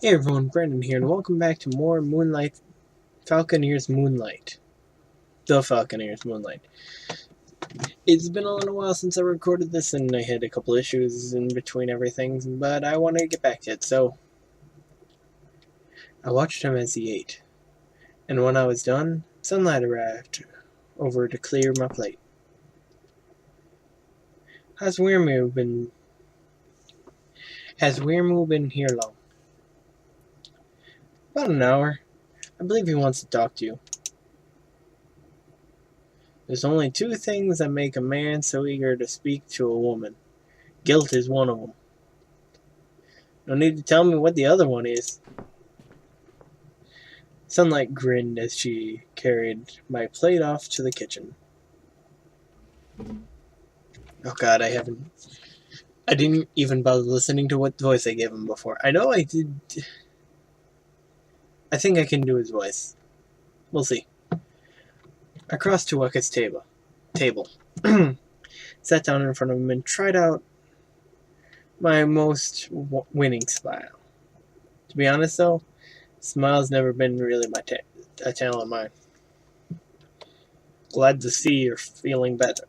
Hey everyone, Brandon here, and welcome back to more Moonlight, Falconers Moonlight. The Falconers Moonlight. It's been a little while since I recorded this, and I had a couple issues in between everything, but I want to get back to it, so I watched him as he ate. And when I was done, sunlight arrived over to clear my plate. Has Weirmoo been here long? About an hour. I believe he wants to talk to you. There's only two things that make a man so eager to speak to a woman. Guilt is one of them. No need to tell me what the other one is. Sunlight grinned as she carried my plate off to the kitchen. Oh god, I didn't even bother listening to what voice I gave him before. I know I did. I think I can do his voice. We'll see. I crossed to Weka's table. Sat down in front of him and tried out my most winning smile. To be honest though, smile's never been really a talent of mine. Glad to see you're feeling better.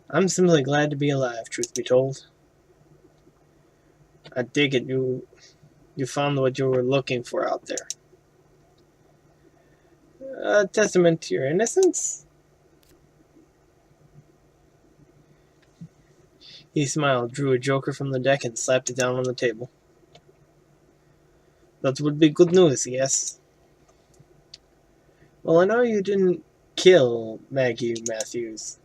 I'm simply glad to be alive, truth be told. I dig it, you found what you were looking for out there. A testament to your innocence? He smiled, drew a joker from the deck, and slapped it down on the table. That would be good news, yes? Well, I know you didn't kill Maggie Matthews.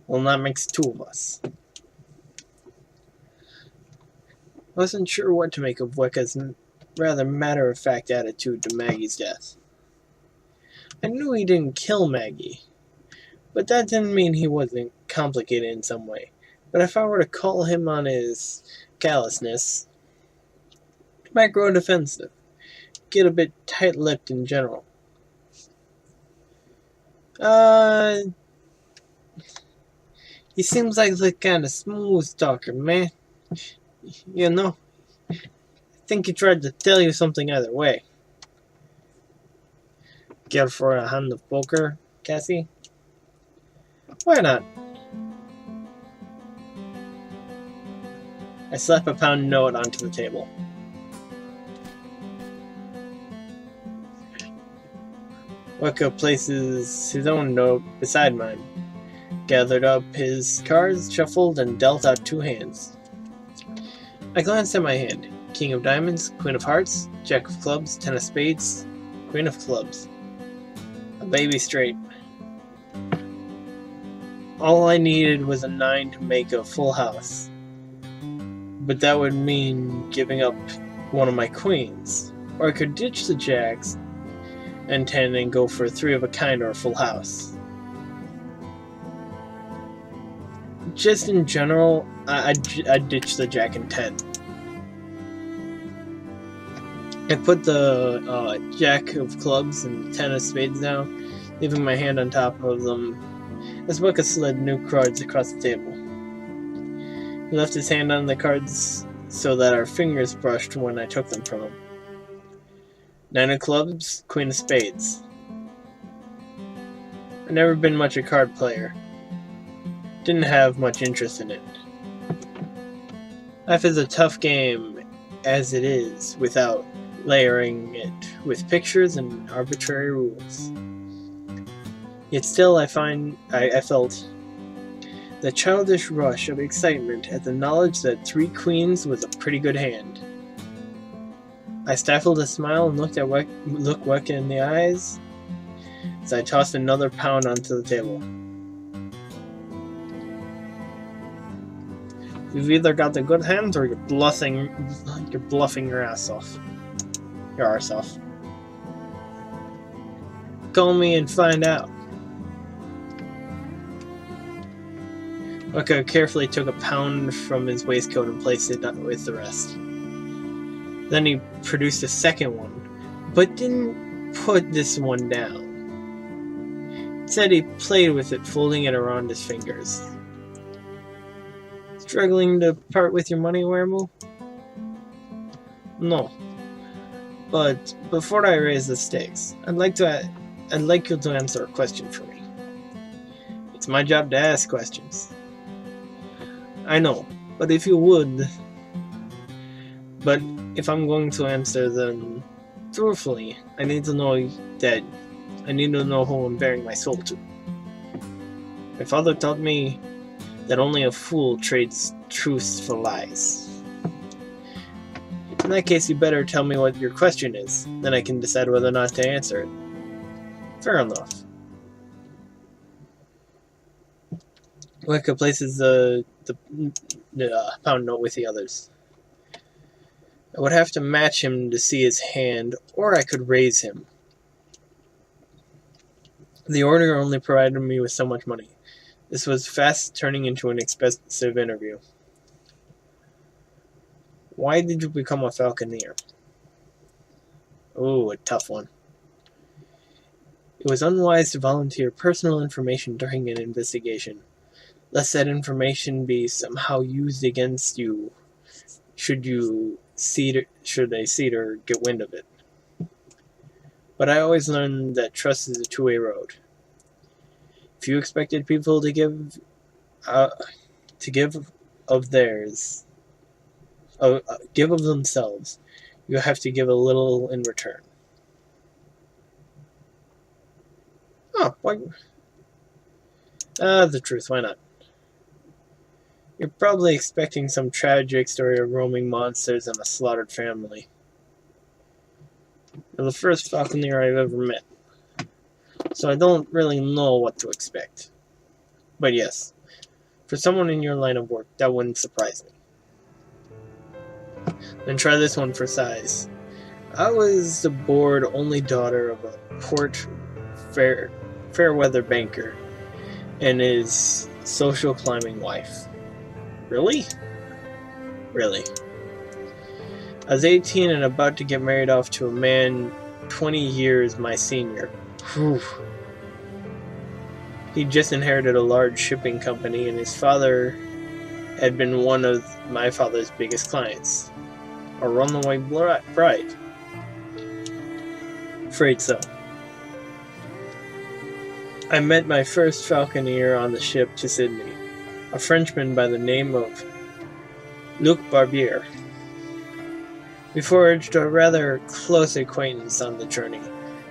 Well, that makes two of us. I wasn't sure what to make of Weka's rather matter-of-fact attitude to Maggie's death. I knew he didn't kill Maggie, but that didn't mean he wasn't complicated in some way. But if I were to call him on his callousness, he might grow defensive, get a bit tight-lipped in general. He seems like the kind of smooth talker, man. You know, I think he tried to tell you something either way. Care for a hand of poker, Cassie? Why not? I slap a pound note onto the table. Weka places his own note beside mine, gathered up his cards, shuffled, and dealt out two hands. I glanced at my hand. King of diamonds, queen of hearts, jack of clubs, ten of spades, queen of clubs. A baby straight. All I needed was a 9 to make a full house. But that would mean giving up one of my queens. Or I could ditch the jacks and 10 and go for a 3 of a kind or a full house. Just in general, I'd ditch the jack and 10. I put the jack of clubs and 10 of spades down, leaving my hand on top of them as Weka slid new cards across the table. He left his hand on the cards so that our fingers brushed when I took them from him. 9 of clubs, queen of spades. I've never been much a card player. Didn't have much interest in it. Life is a tough game as it is without layering it with pictures and arbitrary rules. Yet still I felt the childish rush of excitement at the knowledge that 3 queens was a pretty good hand. I stifled a smile and looked Weka in the eyes as I tossed another pound onto the table. You've either got the good hand or you're bluffing your ass off. Your arse off. Call me and find out. Weka carefully took a pound from his waistcoat and placed it with the rest. Then he produced a second one, but didn't put this one down. Instead, he played with it, folding it around his fingers. Struggling to part with your money, Werewolf? No. But before I raise the stakes, I'd like you to answer a question for me. It's my job to ask questions. I know, but if I'm going to answer them truthfully, I need to know who I'm bearing my soul to. My father taught me that only a fool trades truths for lies. In that case, you better tell me what your question is, then I can decide whether or not to answer it. Fair enough. Wicca places the pound note with the others. I would have to match him to see his hand, or I could raise him. The order only provided me with so much money. This was fast turning into an expensive interview. Why did you become a Falconer? Oh, a tough one. It was unwise to volunteer personal information during an investigation, lest that information be somehow used against you should a cedar get wind of it. But I always learned that trust is a two-way road. If you expected people to give of themselves, you have to give a little in return. Oh, why? The truth, why not? You're probably expecting some tragic story of roaming monsters and a slaughtered family. You're the first Falconer I've ever met, so I don't really know what to expect. But yes, for someone in your line of work, that wouldn't surprise me. Then try this one for size. I was the bored only daughter of a port fair-weather banker and his social climbing wife. Really? Really. I was 18 and about to get married off to a man 20 years my senior. Whew. He'd just inherited a large shipping company, and his father had been one of my father's biggest clients. A runaway bride. Afraid so. I met my first Falconer on the ship to Sydney, a Frenchman by the name of Luc Barbier. We forged a rather close acquaintance on the journey,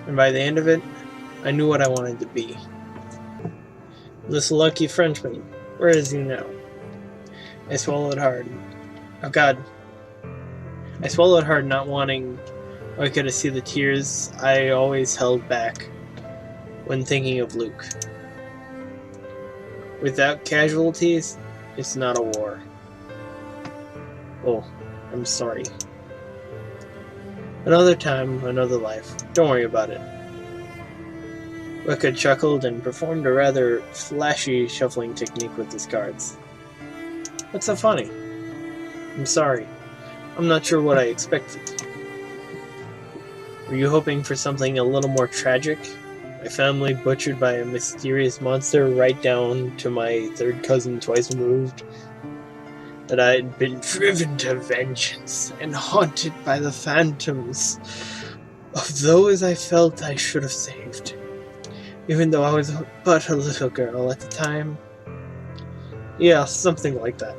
and by the end of it, I knew what I wanted to be. This lucky Frenchman, where is he now? I swallowed hard. Oh God. I swallowed hard, not wanting I could see the tears I always held back when thinking of Luke. Without casualties, it's not a war. Oh, I'm sorry. Another time, another life. Don't worry about it. Wicca chuckled and performed a rather flashy shuffling technique with his cards. What's so funny? I'm sorry. I'm not sure what I expected. Were you hoping for something a little more tragic? My family butchered by a mysterious monster right down to my third cousin twice removed? That I had been driven to vengeance and haunted by the phantoms of those I felt I should have saved, even though I was but a little girl at the time? Yeah, something like that.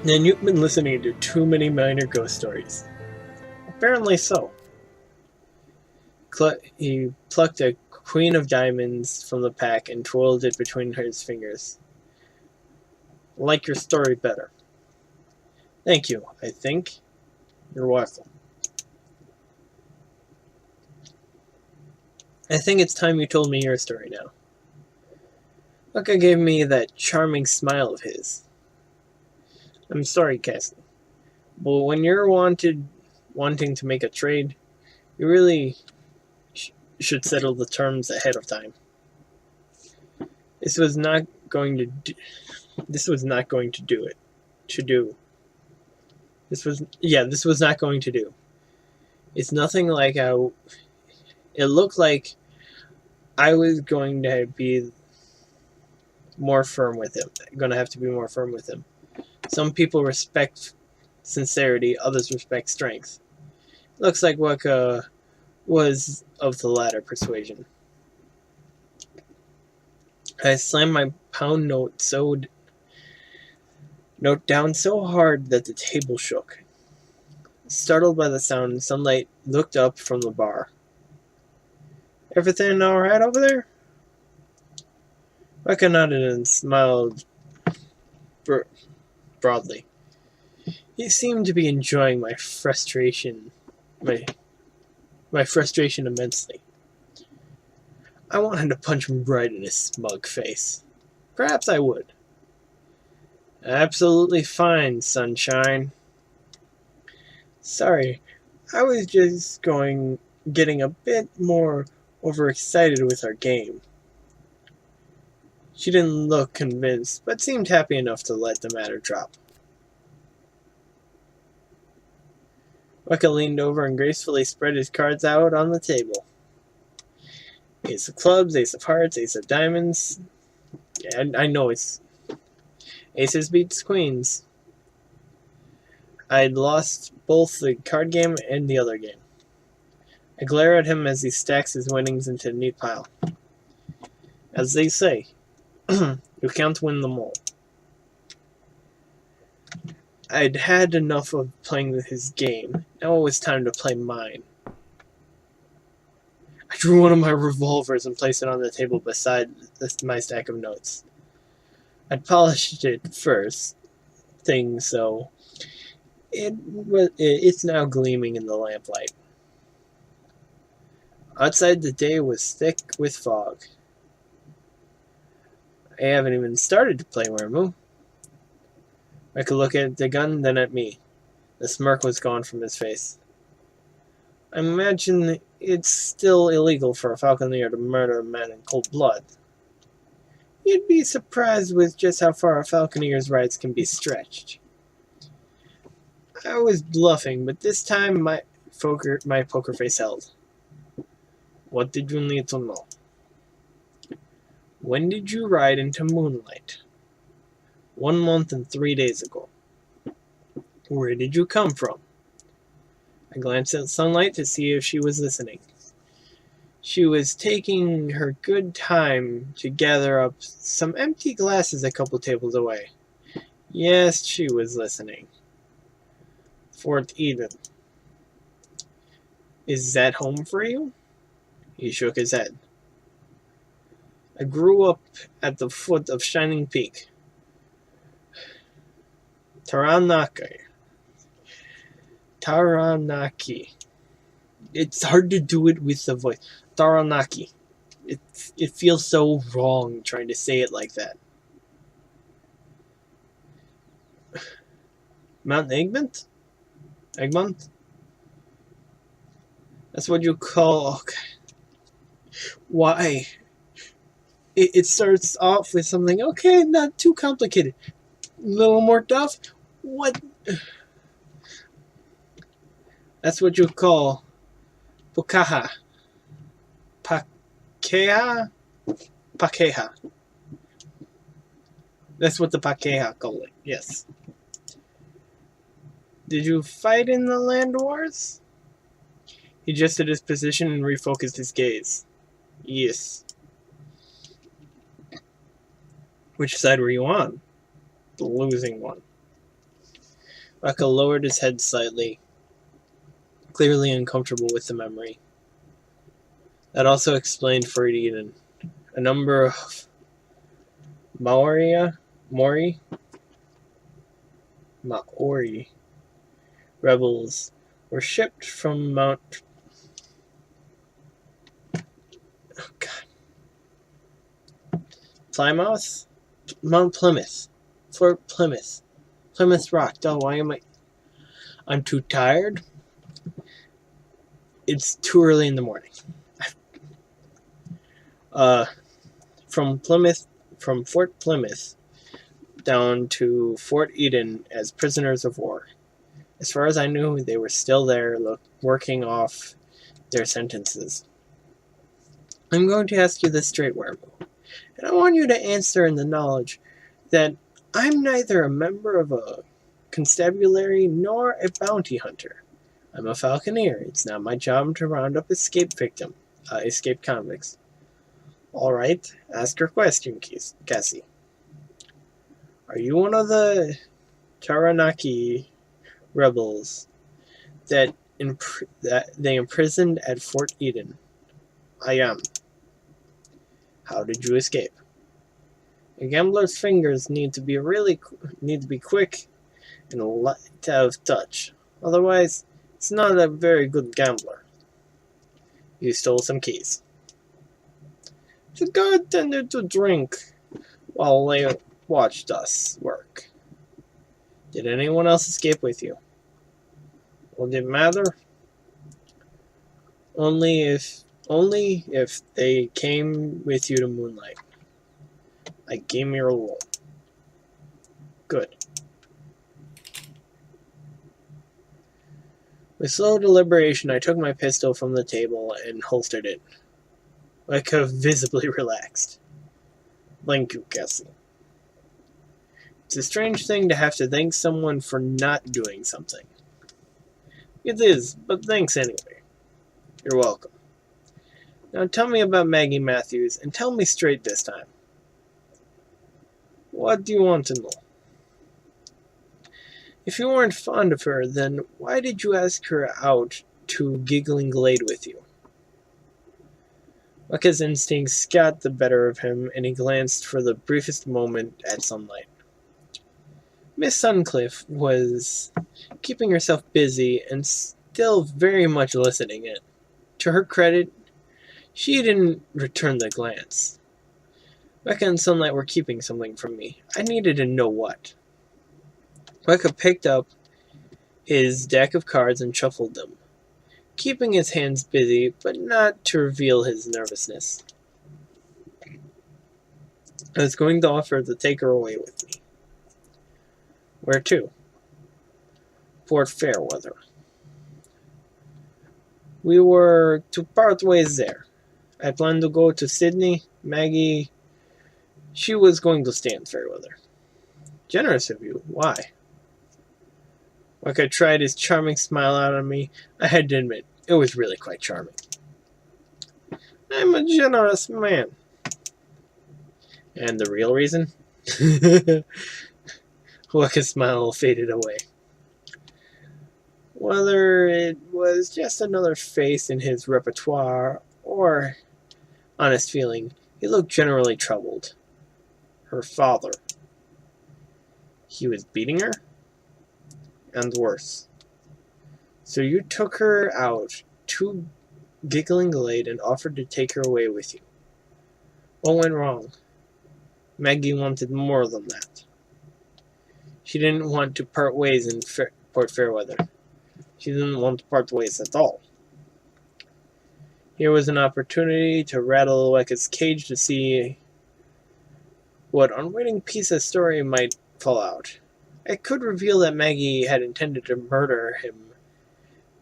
Then you've been listening to too many minor ghost stories. Apparently so. He plucked a queen of diamonds from the pack and twirled it between his fingers. Like your story better. Thank you, I think. You're welcome. I think it's time you told me your story now. Wicca gave me that charming smile of his. I'm sorry, Cassie, but when you're wanting to make a trade, you really should settle the terms ahead of time. This was not going to do it. This was not going to do. It's nothing like how it looked like I was going to be more firm with him. Going to have to be more firm with him. Some people respect sincerity, others respect strength. Looks like Weka was of the latter persuasion. I slammed my pound note down so hard that the table shook. Startled by the sound, Sunlight looked up from the bar. "Everything all right over there?" Weka nodded and smiled broadly. He seemed to be enjoying my frustration immensely. I wanted to punch him right in his smug face. Perhaps I would. "Absolutely fine, sunshine." "Sorry, I was just getting a bit more overexcited with our game." She didn't look convinced, but seemed happy enough to let the matter drop. Weka leaned over and gracefully spread his cards out on the table. Ace of clubs, ace of hearts, ace of diamonds. Yeah, I know it's... Aces beats queens. I'd lost both the card game and the other game. I glare at him as he stacks his winnings into a neat pile. As they say, you can't win them all. I'd had enough of playing his game. Now it was time to play mine. I drew one of my revolvers and placed it on the table beside my stack of notes. I'd polished it first thing, so it's now gleaming in the lamplight. Outside, the day was thick with fog. I haven't even started to play Weremu. I could look at the gun, then at me. The smirk was gone from his face. I imagine it's still illegal for a Falconer to murder a man in cold blood. You'd be surprised with just how far a Falconer's rights can be stretched. I was bluffing, but this time my poker face held. What did you need to know? When did you ride into Moonlight? 1 month and 3 days ago. Where did you come from? I glanced at Sunlight to see if she was listening. She was taking her good time to gather up some empty glasses a couple tables away. Yes, she was listening. Fort Eden. Is that home for you? He shook his head. I grew up at the foot of Shining Peak. Taranaki. It's hard to do it with the voice. Taranaki. It feels so wrong trying to say it like that. Mount Egmont? Egmont? That's what you call... Okay. Why? It starts off with something, okay, not too complicated. A little more tough? What? That's what you call Pukaha. Pakeha? Pakeha. That's what the Pakeha call it, yes. Did you fight in the land wars? He adjusted his position and refocused his gaze. Yes. Which side were you on? The losing one. Raka lowered his head slightly, clearly uncomfortable with the memory. That also explained Fort Eden. A number of Maori rebels were shipped from Mount... Oh, God. Plymouth? Mount Plymouth. Fort Plymouth. Plymouth Rock. Oh, why am I... I'm too tired. It's too early in the morning. From Fort Plymouth down to Fort Eden as prisoners of war. As far as I knew, they were still there, working off their sentences. I'm going to ask you this straight, Werewolf, and I want you to answer in the knowledge that I'm neither a member of a constabulary nor a bounty hunter. I'm a falconer. It's not my job to round up escaped convicts. All right, ask your question, Cassie. Are you one of the Taranaki rebels that they imprisoned at Fort Eden? I am. How did you escape? A gambler's fingers need to be quick and light of touch. Otherwise, it's not a very good gambler. You stole some keys. The guard tended to drink while they watched us work. Did anyone else escape with you? Would it matter? Only if they came with you to Moonlight. I gave me a rule. Good. With slow deliberation, I took my pistol from the table and holstered it. Weka visibly relaxed. Thank you, Cassie. It's a strange thing to have to thank someone for not doing something. It is, but thanks anyway. You're welcome. Now tell me about Maggie Matthews, and tell me straight this time. What do you want to know? If you weren't fond of her, then why did you ask her out to Giggling Glade with you? Weka's instincts got the better of him, and he glanced for the briefest moment at Sunlight. Miss Suncliffe was keeping herself busy and still very much listening in. To her credit, she didn't return the glance. Weka and Sunlight were keeping something from me. I needed to know what. Weka picked up his deck of cards and shuffled them, keeping his hands busy, but not to reveal his nervousness. I was going to offer to take her away with me. Where to? Port Fairweather. We were to part ways there. I planned to go to Sydney. Maggie, she was going to stay in Fairweather. Generous of you. Why? Weka tried his charming smile out on me. I had to admit, it was really quite charming. I'm a generous man. And the real reason? Weka's smile faded away. Whether it was just another face in his repertoire or honest feeling, he looked generally troubled. Her father. He was beating her? And worse. So you took her out to Giggling Glade and offered to take her away with you. What went wrong? Maggie wanted more than that. She didn't want to part ways in Port Fairweather. She didn't want to part ways at all. Here was an opportunity to rattle Weka's cage to see what unwitting piece of story might fall out. I could reveal that Maggie had intended to murder him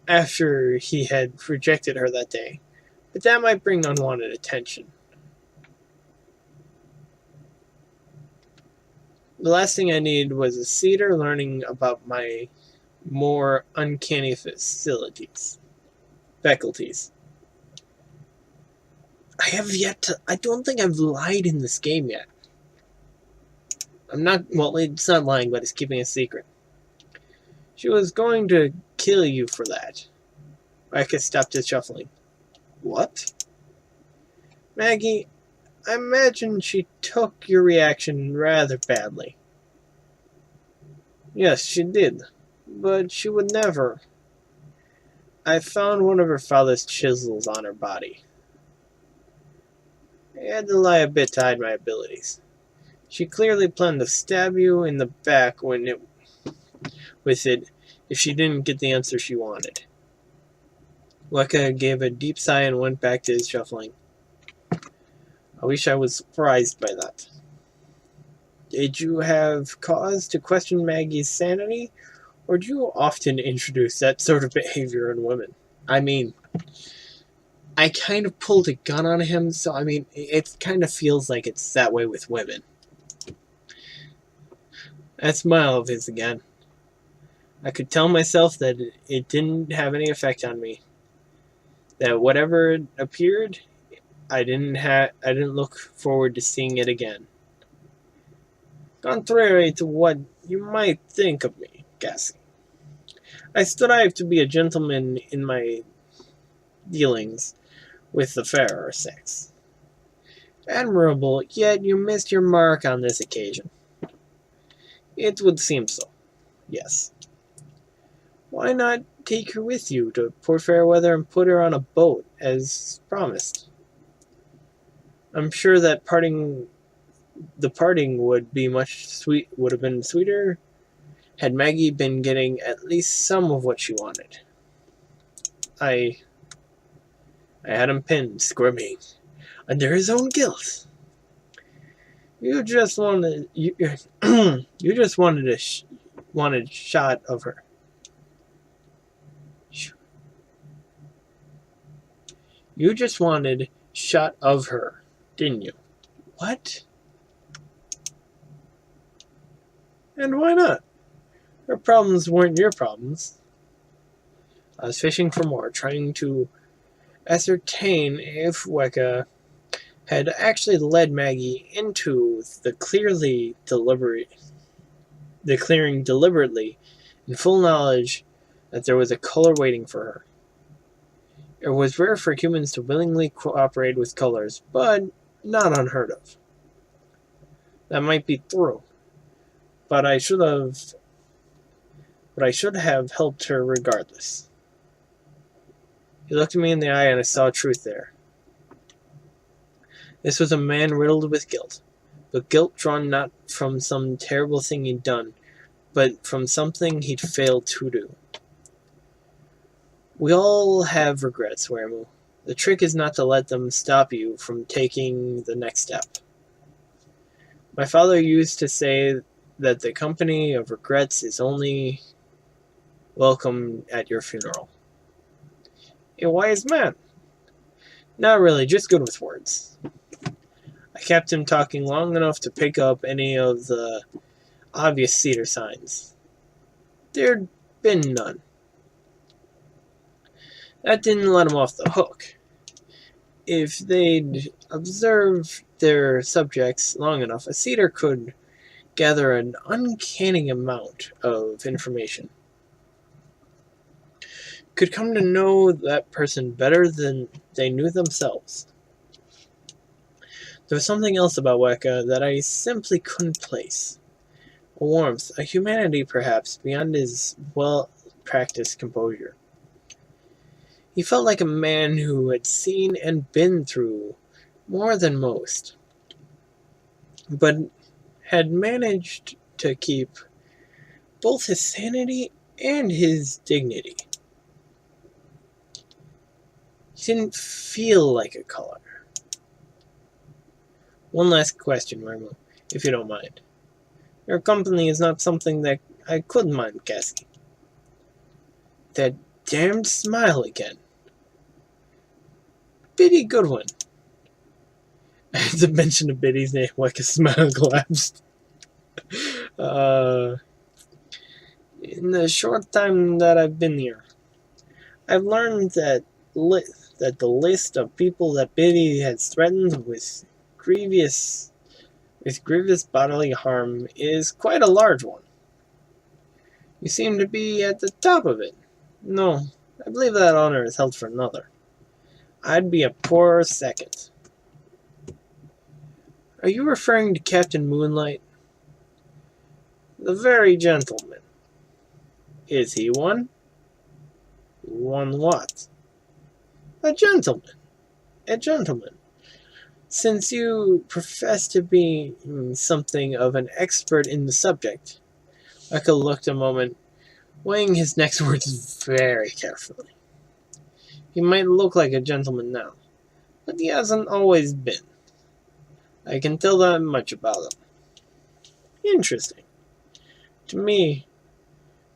after he had rejected her that day, but that might bring unwanted attention. The last thing I needed was a cedar learning about my more uncanny faculties. I don't think I've lied in this game yet. It's not lying, but it's keeping a secret. She was going to kill you for that. Weka stopped his shuffling. What? Maggie, I imagine she took your reaction rather badly. Yes, she did. But she would never. I found one of her father's chisels on her body. I had to lie a bit to hide my abilities. She clearly planned to stab you in the back with it if she didn't get the answer she wanted. Weka gave a deep sigh and went back to his shuffling. I wish I was surprised by that. Did you have cause to question Maggie's sanity, or do you often introduce that sort of behavior in women? I mean, I kind of pulled a gun on him, so it kind of feels like it's that way with women. That smile of his again. I could tell myself that it didn't have any effect on me. That whatever appeared, I didn't look forward to seeing it again. Contrary to what you might think of me, Cassie, I strive to be a gentleman in my dealings with the fairer sex. Admirable, yet you missed your mark on this occasion. It would seem so, yes. Why not take her with you to Port Fairweather and put her on a boat, as promised? I'm sure that the parting would have been sweeter had Maggie been getting at least some of what she wanted. I had him pinned, squirming under his own guilt. You just wanted you just wanted wanted shot of her. You just wanted shot of her, didn't you? What? And why not? Her problems weren't your problems. I was fishing for more, trying to ascertain if Weka had actually led Maggie into the clearing deliberately, in full knowledge that there was a color waiting for her. It was rare for humans to willingly cooperate with colors, but not unheard of. That might be true, but I should have helped her regardless. He looked me in the eye and I saw truth there. This was a man riddled with guilt, but guilt drawn not from some terrible thing he'd done, but from something he'd failed to do. We all have regrets, Weremu. The trick is not to let them stop you from taking the next step. My father used to say that the company of regrets is only welcome at your funeral. A wise man. Not really, just good with words. I kept him talking long enough to pick up any of the obvious cedar signs. There'd been none. That didn't let him off the hook. If they'd observed their subjects long enough, a cedar could gather an uncanny amount of information. Could come to know that person better than they knew themselves. There was something else about Weka that I simply couldn't place. A warmth, a humanity perhaps, beyond his well-practiced composure. He felt like a man who had seen and been through more than most, but had managed to keep both his sanity and his dignity. He didn't feel like a color. One last question, Weremu, if you don't mind. Your company is not something that I could mind, Cassie. That damned smile again. Biddy Goodwin. As I mentioned of Biddy's name, like a smile collapsed. In the short time that I've been here, I've learned that the list of people that Biddy has threatened with grievous bodily harm is quite a large one. You seem to be at the top of it. No, I believe that honor is held for another. I'd be a poor second. Are you referring to Captain Moonlight? The very gentleman. Is he one? One what? A gentleman. A gentleman. Since you profess to be something of an expert in the subject, Eka looked a moment, weighing his next words very carefully. He might look like a gentleman now, but he hasn't always been. I can tell that much about him. Interesting. To me,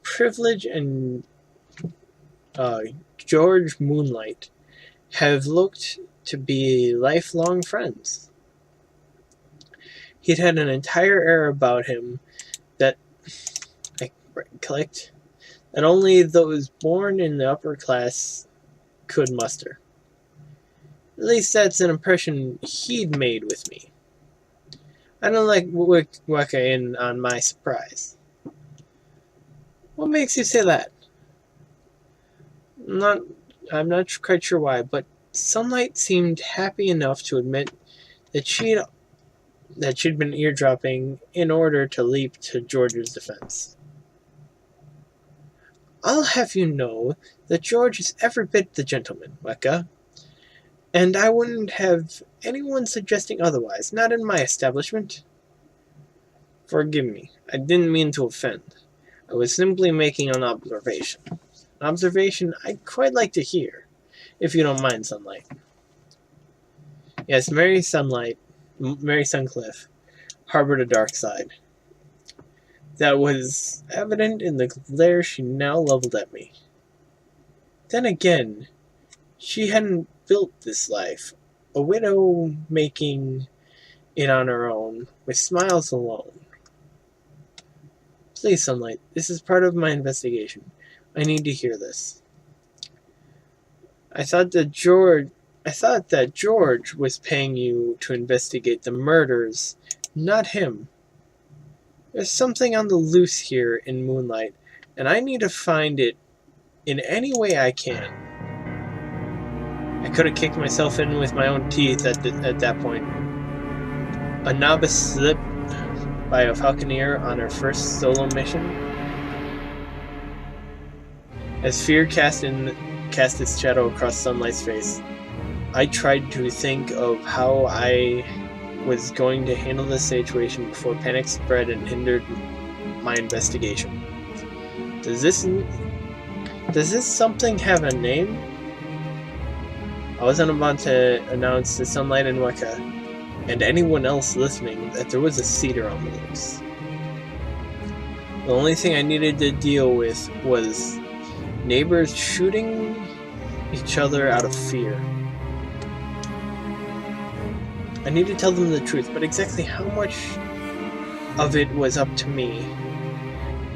Privilege and George Moonlight have looked to be lifelong friends. He'd had an entire air about him that, I clicked, and only those born in the upper class could muster. At least that's an impression he'd made with me. I don't like Weka in on my surprise. What makes you say that? I'm not quite sure why, but Sunlight seemed happy enough to admit that she'd been eardropping in order to leap to George's defense. I'll have you know that George is every bit the gentleman, Weka, and I wouldn't have anyone suggesting otherwise, not in my establishment. Forgive me, I didn't mean to offend. I was simply making an observation. An observation I'd quite like to hear, if you don't mind, Sunlight. Yes, Mary Suncliffe harbored a dark side. That was evident in the glare she now leveled at me. Then again, she hadn't built this life, a widow making it on her own, with smiles alone. Please, Sunlight, this is part of my investigation. I need to hear this. I thought that George was paying you to investigate the murders, not him. There's something on the loose here in Moonlight, and I need to find it in any way I can. I could have kicked myself in with my own teeth at that point. A novice slip by a Falconer on her first solo mission. As fear cast its shadow across Sunlight's face, I tried to think of how I was going to handle this situation before panic spread and hindered my investigation. Does this something have a name? I wasn't about to announce to Sunlight and Weka, and anyone else listening, that there was a cedar on the loose. The only thing I needed to deal with was neighbors shooting each other out of fear. I need to tell them the truth, but exactly how much of it was up to me.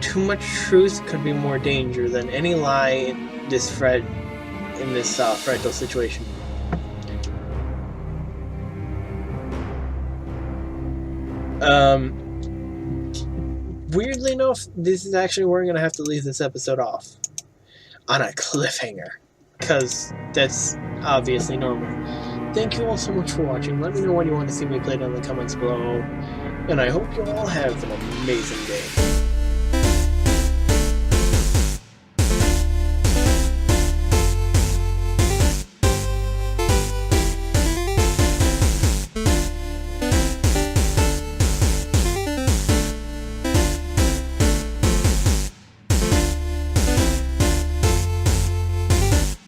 Too much truth could be more danger than any lie in this fragile situation. Weirdly enough, this is actually where I'm going to have to leave this episode off. On a cliffhanger. Because that's obviously normal. Thank you all so much for watching. Let me know what you want to see me play down in the comments below. And I hope you all have an amazing day.